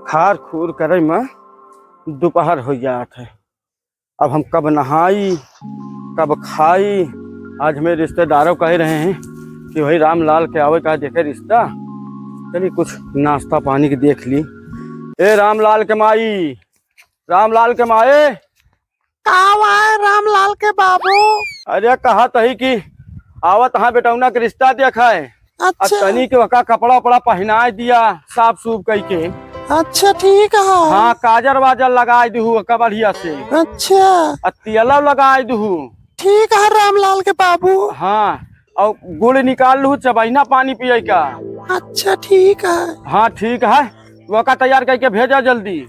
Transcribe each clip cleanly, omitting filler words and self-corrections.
खार खूर करे में दोपहर हो जात है। अब हम कब नहाई कब खाई। आज मेरे रिश्तेदारों कह रहे हैं कि भाई रामलाल के आवे का देखे रिश्ता। चलिए कुछ नाश्ता पानी की देख ली। ए रामलाल के माई, रामलाल के माए। रामलाल के बाबू। अरे कहा तही कि आवत हाँ बेटौना के रिश्ता देखा है। अच्छा तनी के वका कपड़ा उपड़ा पहना दिया साफ सूफ कई के। अच्छा ठीक है। हाँ काजर वाजर लगा दू बढ़िया से। अच्छा तिलव लगा दू। ठीक है रामलाल के बाबू। हाँ और गुड़ निकाल लू चबैना पानी पिए का। अच्छा ठीक है। हाँ ठीक है वका तैयार करके भेजा जल्दी।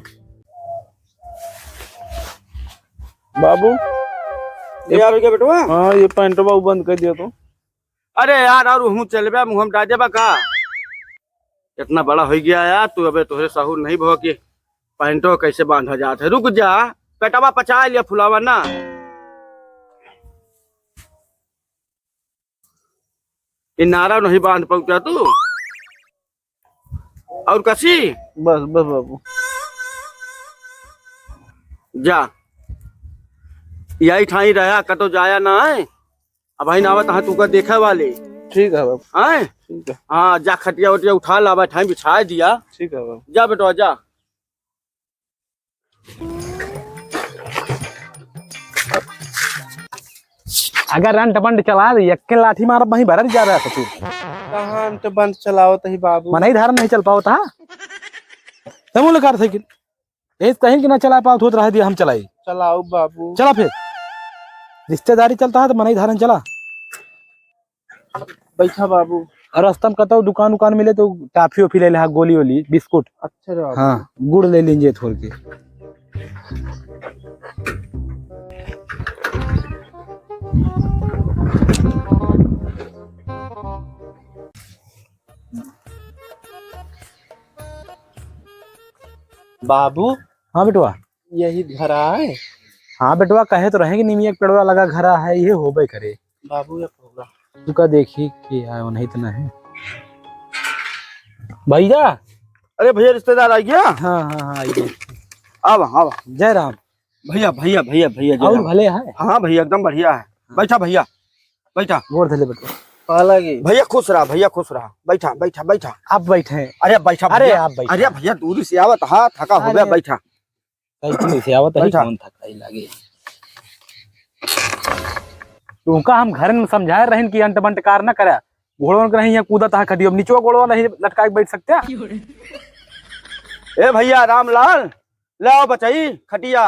बाबू तैयार हो गया बेटवा। हाँ ये पैंटवा बंद कर दिया तो। अरे यार और हूँ चलबे मुँह डाजे बा का। इतना बड़ा हो गया यार तू अबे तोहरे सहूर नहीं भो के पैंटो कैसे बांधा जात है। रुक जा पेटवा पचा लिया फुलावा ना। ये नारा नहीं बांध पाऊँ तू और कसी। बस बस बाबू जा यही ठाई रहा कतो जाया ना है। अब भाई नावत हाँ तू का देखा वाले। ठीक है बाबू हैं ठीक है। हाँ जा खटिया वटिया उठा ला ठाई बिछा दिया। ठीक है बाबू जा बेटवा जा। अगर रंट बंड चला दी यक्के लाठी मार वहीं भरत जा रहा था तू। कहाँ तो बंद चलाओ तही बाबू। मनाई धारा नहीं चल पाओ था तमु लकार साइकिल एक कहीं कि ना चला पाओ तो रह दिया हम चलाई। चलाओ बाबू। चला फिर रिश्तेदारी चलता है तो मनाई धारन चला। बैठा बाबू। और रास्ता में कहता दुकान उकान मिले तो टाफी ओफी ले ले गोली वोली बिस्कुट। अच्छा बाबू। हाँ गुड़ ले लीजिए थोड़ के। बाबू हाँ बेटवा। यही घर है। हाँ बेटवा कहे तो रहेंगे निमिया पेड़वा लगा घरा है ये होबे करे। बाबू ये होगा तू का देखी कि आयो नहीं तो नहीं भैया। अरे भैया रिश्तेदार आ गया। हाँ हाँ हाँ आइए। अब अब जय राम। भैया भैया भैया भैया और भले है। हाँ भैया एकदम बढ़िया है। बैठा भैया बैठा। गोर धले बेटवा। अलग भैया खुश रहा भैया खुश रहा। बैठा बैठा बैठा। आप बैठे। अरे बैठा अरे भैया। आप बैठे। अरे भैया दूरी से आवत हाँ थका हो गया। अरे। बैठा से आवत है बैठा। कौन था कहीं लगे। तुमका हम घर में समझाए रहन कि अंट बंट कार न करा। घोड़ों के नहीं यहाँ कूदा था खड़ी। अब नीचो घोड़वा नहीं लटका के बैठ सकते। ए भैया रामलाल ले आओ बचाई खटिया।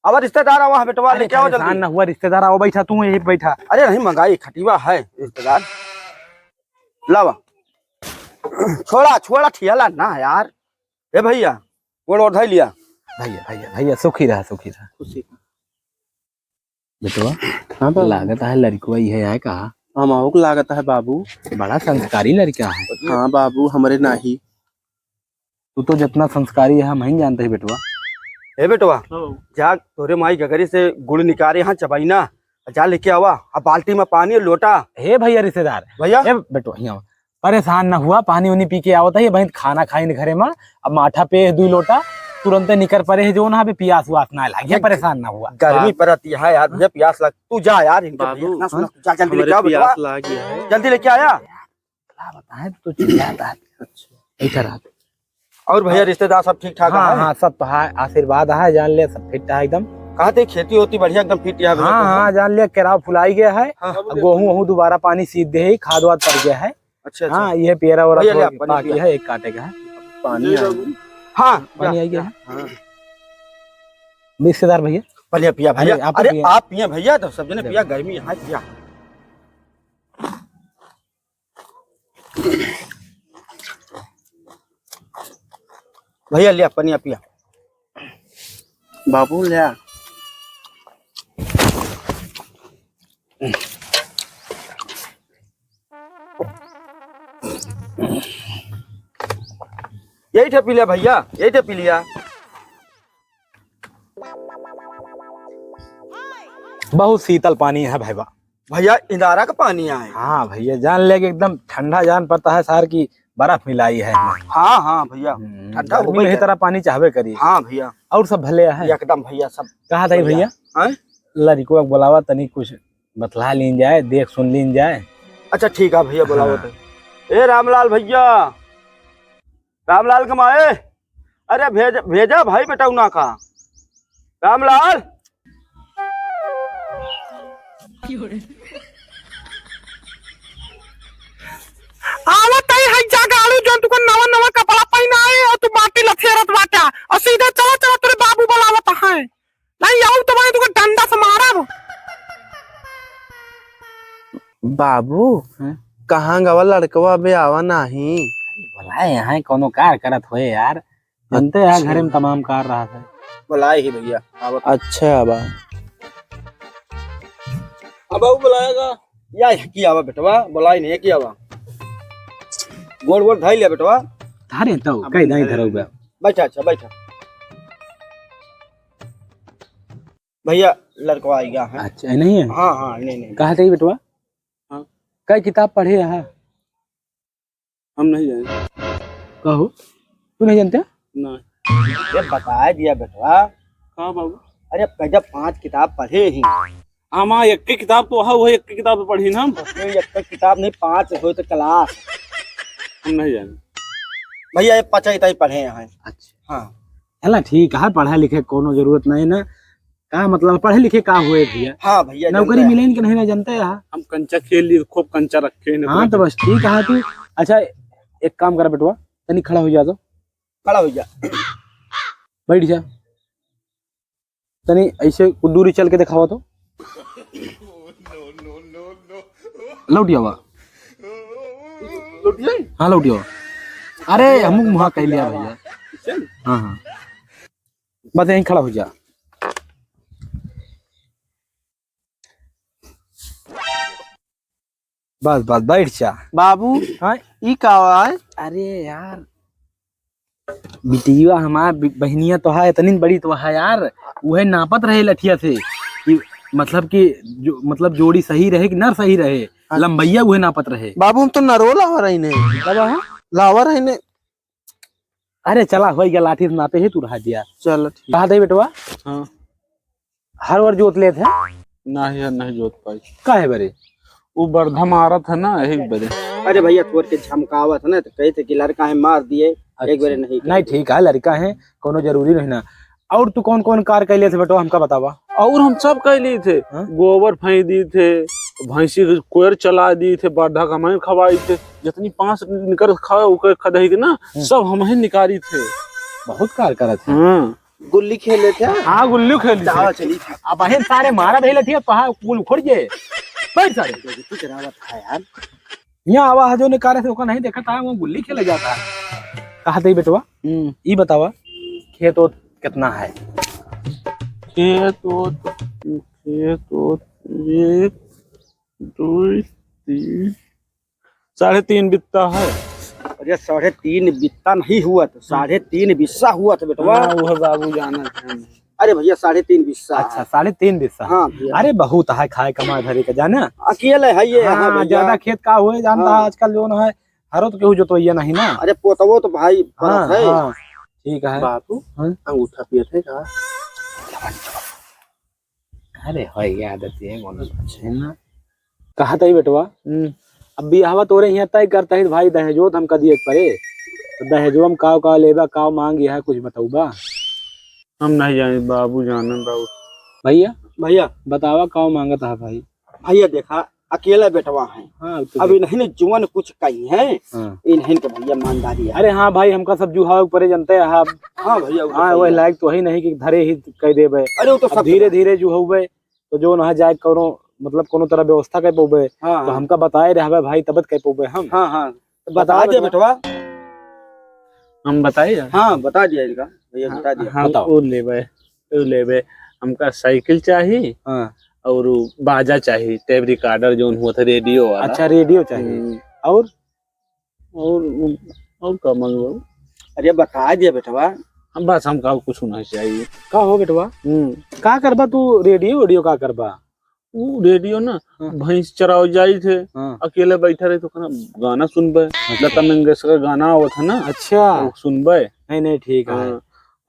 अब रिश्तेदार वहाँ बेटवा लेके आओ परेशान जल्दी। न हुआ रिश्तेदार आओ बैठा तू यही बैठा। अरे नहीं मंगाई खटिवा है रिश्तेदार। लावा छोड़ा छोड़ा ठियाला ना यार। ए भैया गोड़ और लिया। भैया भैया भैया सुखी रहा सुखी रहा। खुशी बेटवा हाँ बाबू। लागत है लड़कुआ ये है कहा। हमाओ को लागत है बाबू। बड़ा संस्कारी लड़का है। हाँ बाबू हमारे नाही। तू तो जितना संस्कारी है हम नहीं जानते ही बेटवा। ए बेटवा जा तोरे माई गगरी से गुड़ निकाले यहाँ चबाइना जा लेके आवा। अब बाल्टी में पानी और लोटा। हे भैया रिश्तेदार भैया ए बेटवा यहाँ परेशान न हुआ पानी उनी पी के आवत है। भाई खाना खाई घरे में अब माठा पे 2 लोटा तुरंत निकर परे है जो ना प्यास वास ना लगे। परेशान ना हुआ गर्मी पड़ती है यार भैया प्यास लग। तू जा यार इनके बाबू, भैया, ना सुना, जा जल्दी लेके आओ हमारे बेटवा। प्यास लग गया है। जल्दी लेके आया। बताए तो चिल्लाता है। अच्छा ऐसा रहा। और भैया रिश्तेदार सब ठीक ठाक हाँ है। हाँ सब है आशीर्वाद है जान ले सब फिट है एकदम। कहा थे खेती होती बढ़िया एकदम फिट है। हाँ हाँ जान लिया केराव फुलाई गया है। हाँ। गेहूं वहूं दोबारा पानी सीध दे खाद वाद पड़ गया है। अच्छा अच्छा हाँ ये पेरा और भैया ले आप पानी बाकी पिया। है एक कांटे का है। पानी आ गया। हाँ पानी आई गया है। हाँ। रिश्तेदार भैया बढ़िया पिया भैया। अरे, आप अरे पिया। आप पिए भैया तो सब जने पिया गर्मी है पिया। भैया लिया पनिया पिया। बाबू ले आ। यही थे पी लिया भैया यही थे पी लिया। बहुत शीतल पानी है भाईबा। भैया इंदारा का पानी आए। हाँ भैया, जान ले कि एकदम ठंडा जान पड़ता है सार की बर्फ मिलाई है इसमें। हाँ हाँ भैया, ठंडा गर्मी में ही तरह पानी चाहबे करी। हाँ भैया, और सब भले है एकदम भैया सब। कहा था भैया हाँ? लड़को बुलावा तनी कुछ बतला लीन जाए, देख सुन लीन जाए। अच्छा ठीक है भैया, बुलाओ तो। ए रामलाल भैया, रामलाल कमाए, अरे भेजा भाई बेटा का। रामलाल आवत है हज्जा गालू जो तुको नवा नवा कपड़ा पहना है और तू बाटी लथेरत बाटा और सीधा चला चला तेरे बाबू बुलावत है। नहीं आऊ तो मैं तुको डंडा से मारब। बाबू कहाँ गवा लड़कवा बे आवा नहीं। बुलाए यहाँ कोनो कार करत होए यार, जानते हैं घर में तमाम कार रहा था। बुलाए ही भैया। अच्छा बा, अब बुलाएगा या किया हुआ बेटवा, बुलाई नहीं किया हुआ। गोड़ गोड़ धाई लिया बेटवा। धारे तो कई नहीं धरो बे। बैठा, अच्छा बैठा भैया, लड़का आ गया है। अच्छा नहीं है? हाँ हाँ, नहीं कहा था बेटवा? हाँ। कई किताब पढ़े है? हम नहीं जानते। कहो तू नहीं जानते? नहीं, ये बता दिया बेटवा। हाँ बाबू, अरे जब 5 किताब पढ़े ही। हाँ एक की किताब तो वही एक की किताब पढ़ी ना हम। एक किताब नहीं, 5 हो तो क्लास। हम नहीं जाने भैया, ये 5 ही पढ़े हैं। अच्छा हाँ चला ठीक है, पढ़ा लिखे कोनो जरूरत नहीं ना। का मतलब पढ़े लिखे का हुए भैया? हाँ भैया, नौकरी मिले कि नहीं ना जानते हैं। हम कंचा खेल लिए, खूब कंचा रखे हैं। हाँ तो बस ठीक है तू। अच्छा एक काम कर बेटवा, तनी खड़ा हो जा, तो खड़ा हो जा, बैठ जा, तनी ऐसे कुछ दूरी चल के दिखावा तो। लौटिया वा, हाँ लौटिया। अरे हम मुहा कह लिया भैया। हाँ हाँ बस यहीं खड़ा हो जा। बस बस बैठ जा बाबू। हाँ ई का है? अरे यार बिटिया हमार बहनिया तो है, इतनी बड़ी तो है यार। वह नापत रहे लठिया से कि मतलब कि जो मतलब जोड़ी सही रहे कि नर सही रहे, लंबैया वह नापत रहे। बाबू हम तो नरो लावा रही ने। लावा रही ने। अरे चला हो गया, लाठी से नापे ही तू रहा दिया। चलो ठीक। कहा दे बेटवा? हाँ हर बार जोत लेते हैं? नहीं जोत पाई। का है बरे? वो बर्धा मारत है ना, यही बरे। अरे भैया थोड़ के झमकावत है ना, तो कहे थे कि लड़का है मार दिए। एक बार नहीं ठीक है, लड़का है कोनो जरूरी नहीं ना। और तू कौन कौन कार कैले थे बेटवा, हमका बतावा। और हम सब कह लिए थे। गोबर फेंक दी थे, भैंसी कोयर चला दी थे, बर्धा का मैं खवाई थे। जितनी 5 निकर खदही ना, सब हम ही निकाली थे। बहुत कार करत है। हाँ गुल्ली खेले थे। हाँ गुल्लू खेल चली अब अहिन सारे मारा दे लठिया तो हाँ कुल उखड़ गए। बैठ सारे कुछ रावत है यार। यहाँ आवाज जो निकाले थे नहीं देखा था, वो गुल्ली खेला जाता है। कहा था बेटवा ये बतावा, खेत ओत कितना है? खेत 1 2 3 3.5 बित्ता है। अरे 3.5 बित्ता नहीं हुआ तो 3.5 बिस्सा हुआ था बेटवा। वो बाबू जाना है। अरे भैया 3.5 बिस्सा। अच्छा 3.5 बिस्सा। हाँ अरे बहुत है, खाए कमा धरे का जाना। अकेले है ये। हाँ ज्यादा खेत का हुए जानता है आजकल जो है, हरो तो केहू जो तो ये नहीं ना। अरे पोतवो तो भाई है। हाँ ठीक है बाबू अंगूठा पियत है का? अरे भाई आदत है ना। कहा था बेटवा अब बिहावा तोरे यहाँ तय करता है भाई, दहेजो हम कदिए परे तो दहेजो हम काव लेबा काव मांग है कुछ बताऊबा। हम नहीं जाने बाबू, जाने बाबू। भैया बतावा काव मांगता है भाई। भैया देखा अकेला बेटवा है। हाँ अब इन्हें जुआन कुछ कही है। हाँ। इन्हें तो भैया ईमानदारी है। अरे हाँ भाई हमका सब जुहा ऊपर जानते हैं आप। हाँ भैया हाँ वही लायक तो ही नहीं कि धरे ही कह देबे। अरे वो तो सब धीरे धीरे जो हुए तो जो ना जाए कोनो मतलब कोनो तरह व्यवस्था कर पोबे। हाँ, तो हमका बताए रहे भाई तब कह पोबे हम। हाँ हाँ तो बता दिया बेटवा। हम बताइए। हाँ बता दिया इनका भैया, बता दिया। हाँ वो लेबे हमका साइकिल चाहिए। हाँ और बाजा चाहिए, टेप रिकॉर्डर जो हुआ था रेडियो वाला। अच्छा रेडियो चाहिए। और का मंगवा? अरे बता दिया बेटवा। हम बस हमका कुछ होना चाहिए। का हो बेटवा का करबा तू? रेडियो का करबा? वो रेडियो ना हाँ। भैंस चराव जाई थे, हाँ। अकेले बैठा रहे तो कहना गाना सुनबे, लता मंगेशकर गाना आवत है ना, अच्छा वो सुनबे। नहीं नहीं ठीक है। हाँ।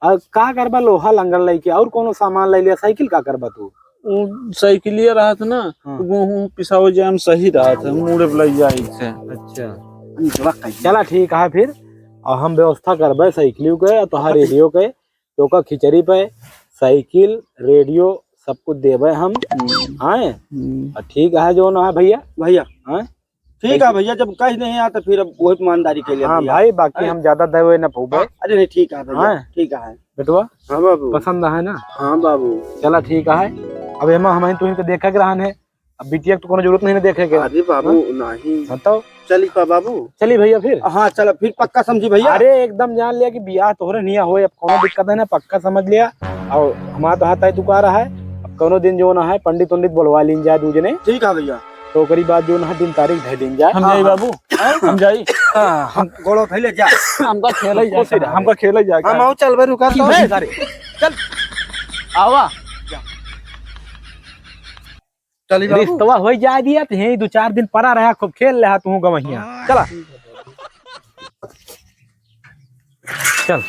और का करबा लोहा लंगर लेके और कोनो सामान ले लिया साइकिल का करबा तू? वो साइकिलिया रहा था ना, हाँ। तो गेहूं पिसावे जाए में सही रहा था, मुड़े बुलाई जाई थे। अच्छा चला ठीक है फिर, और हम व्यवस्था करबे साइकिल के और तोहार रेडियो के, तो का खिचड़ी पे साइकिल रेडियो सब कुछ देवे हम। आए और ठीक है जो ना है भैया। भैया हाँ ठीक है भैया, जब कहीं नहीं आता फिर अब बहुत ईमानदारी के लिए हाँ भैया। भाई, बाकी हम ज्यादा देवे न पौबे। अरे नहीं ठीक है भैया, हाँ। ठीक है। बेटवा हाँ बाबू। पसंद है ना? हाँ बाबू। चला ठीक है। अब एमा हम तुम के देखे के रहन है, अब बिटिया तो कोनो जरूरत नहीं ना देखे के। अरे बाबू नहीं बताओ चली का बाबू। चली भैया फिर। हाँ चलो फिर पक्का समझी भैया। अरे एकदम जान लिया कि बियाह तोहरे नहीं हो, अब कोनो दिक्कत है ना, पक्का समझ लिया। और हमारा तो हाथ तू कह रहा है, अब कोनो दिन जो ना है पंडित उंडित बुलवा लीन जाए दूजने, ठीक है भैया। तो ओकरी बाद जो ना दिन तारीख धर लीन जाए। हम जाई बाबू, हम जाई, हम गोड़ो फैले जा। हमका खेला जाए, हमका खेला जाए। हम आओ चल भाई रुका तो। चल आवा चली बाबू। रिश्तवा हो जाए दिया तो यही 2-4 दिन पड़ा रहा, खूब खेल रहा तू गवहिया। चला चल।